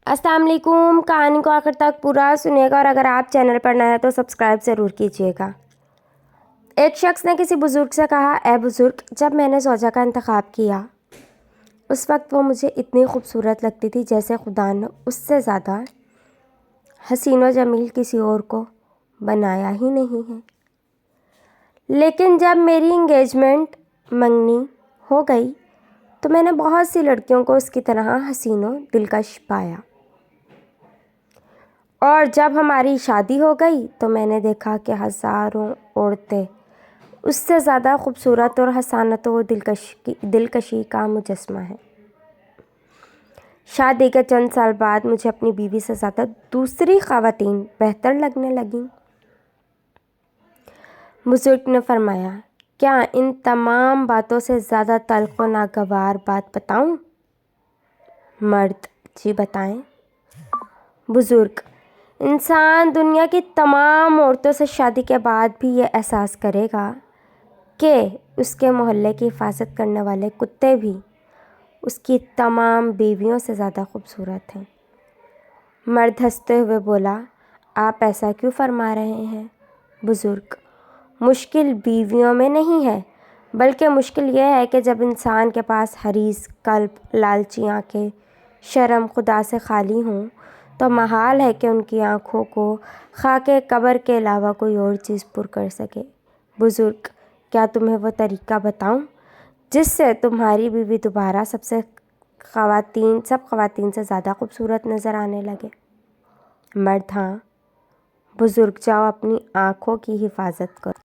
अस्सलाम वालेकुम। कहानी को आखिर तक पूरा सुनिएगा और अगर आप चैनल पर नए हैं तो सब्सक्राइब ज़रूर कीजिएगा। एक शख्स ने किसी बुज़ुर्ग से कहा, ए बुज़ुर्ग, जब मैंने ज़ौजा का इंतखाब किया उस वक्त वो मुझे इतनी खूबसूरत लगती थी जैसे खुदा ने उससे ज़्यादा हसीन व जमील किसी और को बनाया ही नहीं है। लेकिन जब मेरी इंगेजमेंट मंगनी हो गई तो मैंने बहुत सी लड़कियों को उसकी तरह हसीन व दिलकश पाया, और जब हमारी शादी हो गई तो मैंने देखा कि हज़ारों औरतें उससे ज़्यादा खूबसूरत और हसानत व दिलकशी का मुजस्मा है। शादी के चंद साल बाद मुझे अपनी बीवी से ज़्यादा दूसरी ख़वातीन बेहतर लगने लगीं। बुज़ुर्ग ने फरमाया, क्या इन तमाम बातों से ज़्यादा तल्ख़ व नागवार बात बताऊं? मर्द, जी बताएं। बुज़ुर्ग, इंसान दुनिया की तमाम औरतों से शादी के बाद भी ये एहसास करेगा कि उसके मोहल्ले की हिफाजत करने वाले कुत्ते भी उसकी तमाम बीवियों से ज़्यादा खूबसूरत हैं। मर्द हंसते हुए बोला, आप ऐसा क्यों फरमा रहे हैं? बुज़ुर्ग, मुश्किल बीवियों में नहीं है, बल्कि मुश्किल यह है कि जब इंसान के पास हरीस कल्ब, लालची आँखें, शर्म खुदा से खाली हों तो महाल है कि उनकी आँखों को खाके कब्र के अलावा कोई और चीज़ पुर कर सके। बुज़ुर्ग, क्या तुम्हें वो तरीक़ा बताऊं जिससे तुम्हारी बीवी दोबारा सब ख़वातीन से ज़्यादा खूबसूरत नज़र आने लगे? मर्द, हाँ। बुज़ुर्ग, जाओ अपनी आँखों की हिफाजत करो।